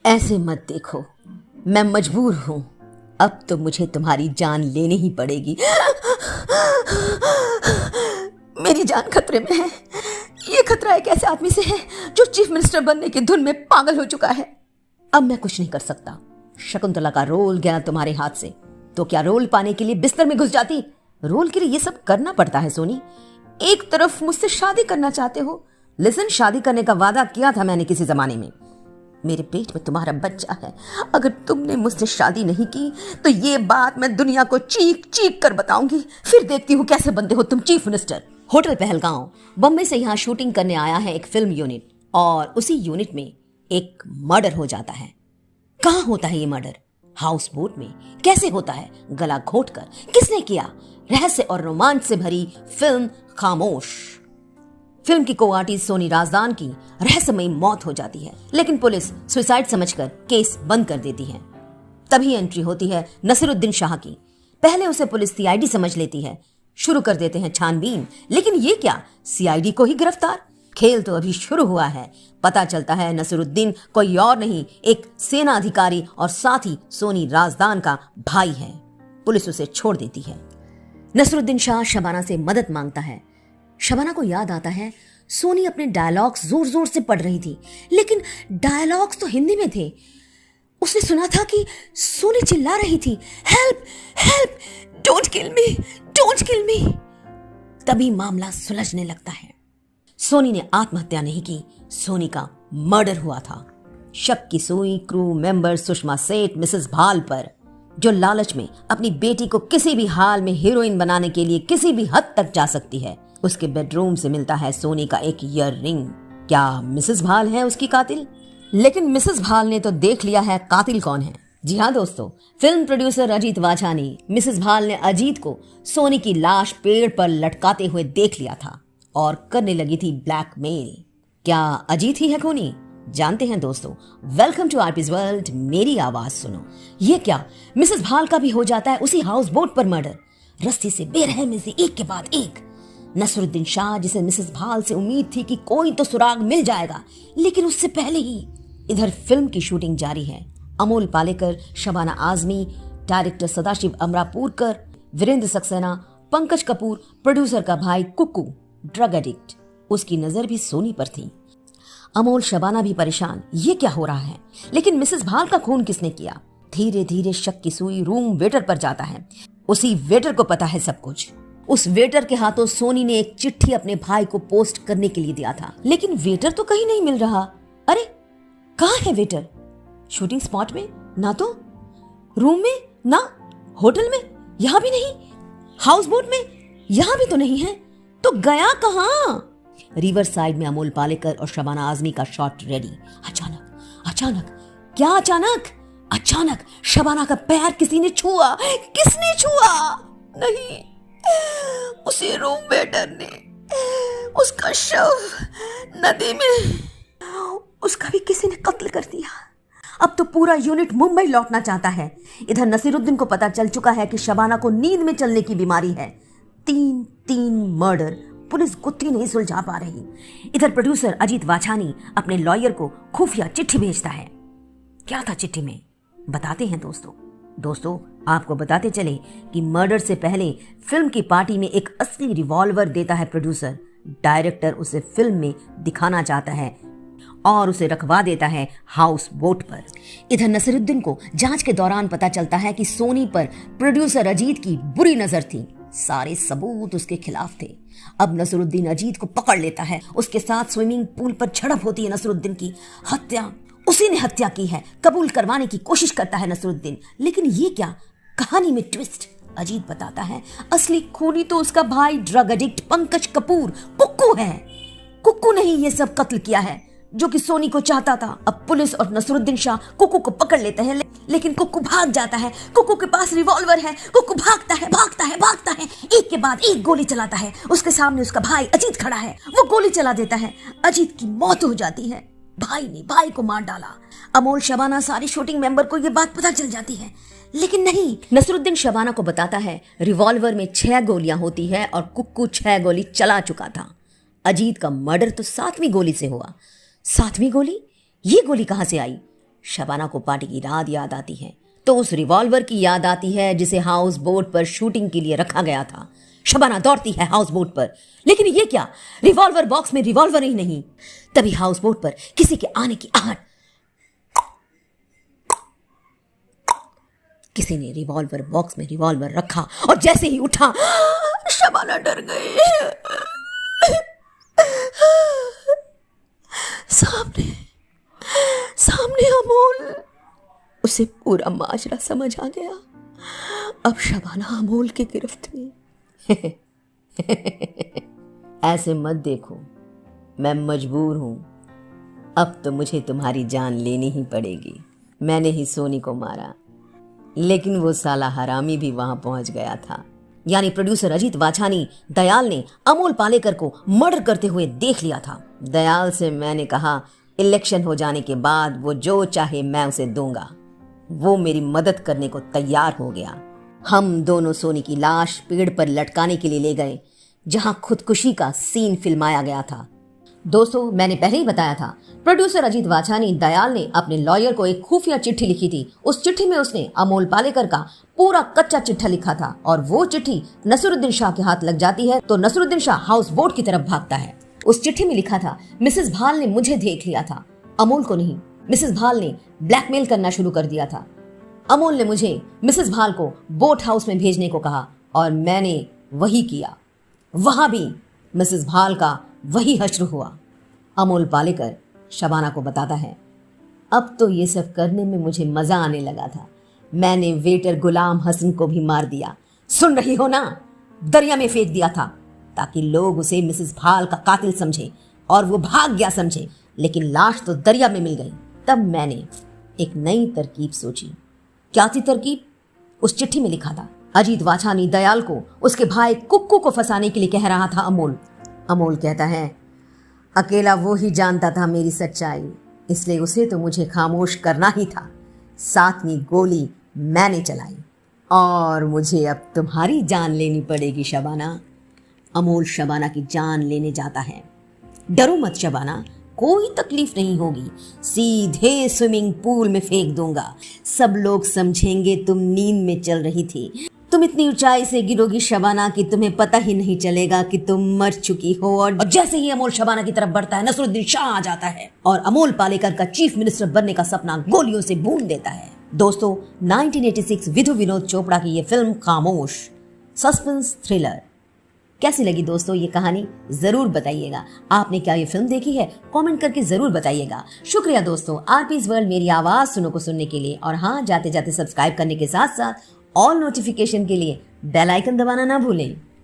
ऐसे मत देखो, मैं मजबूर हूं। अब तो मुझे तुम्हारी जान लेनी ही पड़ेगी। मेरी जान खतरे में है। ये खतरा एक ऐसे आदमी से है जो चीफ मिनिस्टर बनने की धुन में पागल हो चुका है। अब मैं कुछ नहीं कर सकता। शकुंतला का रोल गया तुम्हारे हाथ से, तो क्या रोल पाने के लिए बिस्तर में घुस जाती? रोल के लिए ये सब करना पड़ता है सोनी। एक तरफ मुझसे शादी करना चाहते हो। लिसन, शादी करने का वादा किया था मैंने किसी जमाने में। मेरे पेट में तुम्हारा बच्चा है। अगर तुमने मुझसे शादी नहीं की तो ये बात मैं दुनिया को चीख चीख कर बताऊंगी। फिर देखती हूँ कैसे बनते हो तुम chief minister. Hotel Pahalgam Bombay से यहाँ शूटिंग करने आया है एक फिल्म यूनिट, और उसी यूनिट में एक मर्डर हो जाता है। कहाँ होता है ये मर्डर? हाउस बोट में। कैसे होता है? गला घोंटकर। किसने किया? रहस्य और रोमांच से भरी फिल्म खामोश। फिल्म की को आर्टिस्ट सोनी राजदान की रहस्यमयी मौत हो जाती है, लेकिन पुलिस सुसाइड समझकर केस बंद कर देती है। तभी एंट्री होती है नसीरुद्दीन शाह की। पहले उसे पुलिस सीआईडी समझ लेती है। शुरू कर देते हैं छानबीन, लेकिन ये क्या, सीआईडी को ही गिरफ्तार? खेल तो अभी शुरू हुआ है। पता चलता है नसीरुद्दीन कोई और नहीं, एक सेना अधिकारी और साथ ही सोनी राजदान का भाई है। पुलिस उसे छोड़ देती है। नसीरुद्दीन शाह शबाना से मदद मांगता है। शबाना को याद आता है सोनी अपने डायलॉग्स जोर जोर से पढ़ रही थी, लेकिन डायलॉग्स तो हिंदी में थे। उसने सुना था कि सोनी चिल्ला रही थी, help help, don't kill me, don't kill me. तभी मामला सुलझने लगता है। सोनी ने आत्महत्या नहीं की, सोनी का मर्डर हुआ था। शक की सुई क्रू मेंबर सुषमा सेठ मिसेस भाल पर, जो लालच में अपनी बेटी को किसी भी हाल में हीरोइन बनाने के लिए किसी भी हद तक जा सकती है। उसके बेडरूम से मिलता है सोनी का एक ईयर रिंग। क्या मिसेस भाल है उसकी कातिल? लेकिन मिसेस भाल ने तो देख लिया है कातिल कौन है। जी हाँ दोस्तों, फिल्म प्रोड्यूसर अजीत वाछानी, मिसेस भाल ने अजीत को सोनी की लाश पेड़ पर लटकाते हुए देख लिया था और करने लगी थी ब्लैकमेल। क्या अजीत ही है खूनी? जानते हैं दोस्तों। वेलकम टू आरपीज वर्ल्ड, मेरी आवाज सुनो। ये क्या, मिसेस भाल का भी हो जाता है उसी हाउस बोट पर मर्डर। रस्सी से बेरहमी से एक के बाद एक। नसीरुद्दीन शाह, जिसे मिसेस भाल से उम्मीद थी कि कोई तो सुराग मिल जाएगा, लेकिन उससे पहले ही इधर फिल्म की शूटिंग जारी है। अमोल पालेकर, शबाना आजमी, डायरेक्टर सदाशिव अमरापुरकर, वीरेंद्र सक्सेना, पंकज कपूर, प्रोड्यूसर का भाई कुक्कू ड्रग एडिक्ट। उसकी नजर भी सोनी पर थी। अमोल शबाना भी परेशान, ये क्या हो रहा है? लेकिन मिसेस भाल का खून किसने किया? धीरे धीरे शक की सुई रूम वेटर पर जाता है। उसी वेटर को पता है सब कुछ। उस वेटर के हाथों सोनी ने एक चिट्ठी अपने भाई को पोस्ट करने के लिए दिया था, लेकिन वेटर तो कहीं नहीं मिल रहा। अरे कहाँ है वेटर? शूटिंग स्पॉट में ना, तो रूम में ना, होटल में यहां भी नहीं, हाउस बोट में यहां भी तो नहीं है, तो गया कहां? रिवर साइड में अमोल पालेकर और शबाना आजमी का शॉट रेडी। अचानक क्या अचानक शबाना का पैर किसी ने छुआ। किसने छुआ? नहीं, उसी रूम वेटर ने। उसका शव नदी में, उसका भी किसी ने कत्ल कर दिया। अब तो पूरा यूनिट मुंबई लौटना चाहता है। इधर नसीरुद्दीन को पता चल चुका है कि शबाना को नींद में चलने की बीमारी है। तीन मर्डर, पुलिस गुत्थी नहीं सुलझा पा रही। इधर प्रोड्यूसर अजीत वाछानी अपने लॉयर को खुफिया चिट्ठी भेजता है। क्या था चिट्ठी में, बताते हैं दोस्तों आपको बताते चले कि मर्डर से पहले फिल्म की पार्टी में एक असली रिवॉल्वर देता है प्रोड्यूसर। डायरेक्टर उसे फिल्म में दिखाना चाहता है और उसे रखवा देता है हाउस बोट पर। इधर नसीरुद्दीन को जांच के दौरान पता चलता है कि सोनी पर प्रोड्यूसर अजीत की बुरी नजर थी। सारे सबूत उसके खिलाफ थे। अब नसीरुद्दीन अजीत को पकड़ लेता है। उसके साथ स्विमिंग पूल पर झड़प होती है नसीरुद्दीन की। उसी ने हत्या की है कबूल करवाने की कोशिश करता है नसीरुद्दीन। लेकिन ये क्या, कहानी में ट्विस्ट। अजीत बताता है असली खूनी तो उसका भाई ड्रग एडिक्ट पंकज कपूर कुक्कू है। कुक्कू ने ही ये सब कत्ल किया है जो कि सोनी को चाहता था। अब पुलिस और नसीरुद्दीन शाह कुक्कू को पकड़ लेते हैं, लेकिन कुक्कू भाग जाता है। कुक्कू के पास रिवॉल्वर है। कुक्कू भागता है, एक के बाद एक गोली चलाता है। उसके सामने उसका भाई अजीत खड़ा है, वो गोली चला देता है। अजीत की मौत हो जाती है। भाई ने भाई को मार डाला। अमोल शबाना सारी शूटिंग मेंबर को ये बात पता चल जाती है, लेकिन नहीं, नसीरुद्दीन शबाना को बताता है रिवॉल्वर में 6 गोलियां होती है और कुक्कू 6 गोली चला चुका था। अजीत का मर्डर तो 7वीं गोली से हुआ। 7वीं गोली? ये गोली कहां से आई? शबाना को पार्टी की रात याद आती है तो उस रिवॉल्वर की याद आती है जिसे हाउस बोट पर शूटिंग के लिए रखा गया था। शबाना दौड़ती है हाउस बोट पर, लेकिन ये क्या, रिवॉल्वर बॉक्स में रिवॉल्वर ही नहीं। तभी हाउस बोट पर किसी के आने की आहट। किसी ने रिवॉल्वर बॉक्स में रिवॉल्वर रखा और जैसे ही उठा शबाना डर गई। सामने सामने अमोल। उसे पूरा माजरा समझ आ गया। अब शबाना अमोल की गिरफ्त में। ऐसे मत देखो, मैं मजबूर हूं। अब तो मुझे तुम्हारी जान लेनी ही पड़ेगी। मैंने ही सोनी को मारा, लेकिन वो साला हरामी भी वहां पहुंच गया था। यानी प्रोड्यूसर अजीत वाछानी दयाल ने अमोल पालेकर को मर्डर करते हुए देख लिया था। दयाल से मैंने कहा, इलेक्शन हो जाने के बाद वो जो चाहे मैं उसे दूंगा। वो मेरी मदद करने को तैयार हो गया। हम दोनों सोनी की लाश पेड़ पर लटकाने के लिए ले गए, जहां खुदकुशी का सीन फिल्माया गया था। दोस्तों, मैंने पहले ही बताया था, प्रोड्यूसर अजीत वाछानी दयाल ने अपने लॉयर को एक खुफिया चिट्ठी लिखी थी। उस चिट्ठी में उसने अमोल पालेकर का पूरा कच्चा चिट्ठा लिखा था और वो चिट्ठी नसरुद्दीन शाह के हाथ लग जाती है तो नसरुद्दीन शाह हाउस बोट की तरफ भागता है। उस चिट्ठी में लिखा था, मिसेस भाल ने मुझे देख लिया था, अमोल को नहीं। मिसेस भाल ने ब्लैकमेल करना शुरू कर दिया था। अमोल ने मुझे मिसेस भाल को बोट हाउस में भेजने को कहा और मैंने वही किया। वहां भी मिसेस भाल का वही हश्र हुआ। अमोल पालेकर शबाना को बताता है, अब तो ये सब करने में मुझे मजा आने लगा था। मैंने वेटर गुलाम हसन को भी मार दिया। सुन रही हो ना, दरिया में फेंक दिया था ताकि लोग उसे मिसेस भाल का कातिल समझे और वो भाग गया समझे, लेकिन लाश तो दरिया में मिल गई। तब मैंने एक नई तरकीब सोची। क्या थी तरकीब? उस चिट्ठी में लिखा था, अजीत वाछानी दयाल को उसके भाई कुक्कू को फंसाने के लिए कह रहा था अमोल। अमोल कहता है, अकेला वो ही जानता था मेरी सच्चाई, इसलिए उसे तो मुझे खामोश करना ही था। सातवीं गोली मैंने चलाई और मुझे अब तुम्हारी जान लेनी पड़ेगी शबाना। अमोल शबाना की जान लेने जाता है। डरो मत शबाना, कोई तकलीफ नहीं होगी, सीधे स्विमिंग पूल में फेंक दूंगा। सब लोग समझेंगे तुम नींद में चल रही थी। तुम इतनी ऊंचाई से गिरोगी शबाना कि तुम्हें पता ही नहीं चलेगा कि तुम मर चुकी हो। और जैसे ही अमोल शबाना की तरफ बढ़ता है, नसरुद्दीन शाह आ जाता है और अमोल पालेकर का चीफ मिनिस्टर बनने का सपना गोलियों से भून देता है। दोस्तों, 1986 विधु विनोद चोपड़ा की ये फिल्म खामोश सस्पेंस थ्रिलर कैसी लगी दोस्तों? ये कहानी जरूर बताइएगा। आपने क्या ये फिल्म देखी है? कमेंट करके जरूर बताइएगा। शुक्रिया दोस्तों, आरपीज वर्ल्ड मेरी आवाज सुनने के लिए। और हाँ, जाते जाते सब्सक्राइब करने के साथ साथ ऑल नोटिफिकेशन के लिए बेल आइकन दबाना ना भूलें।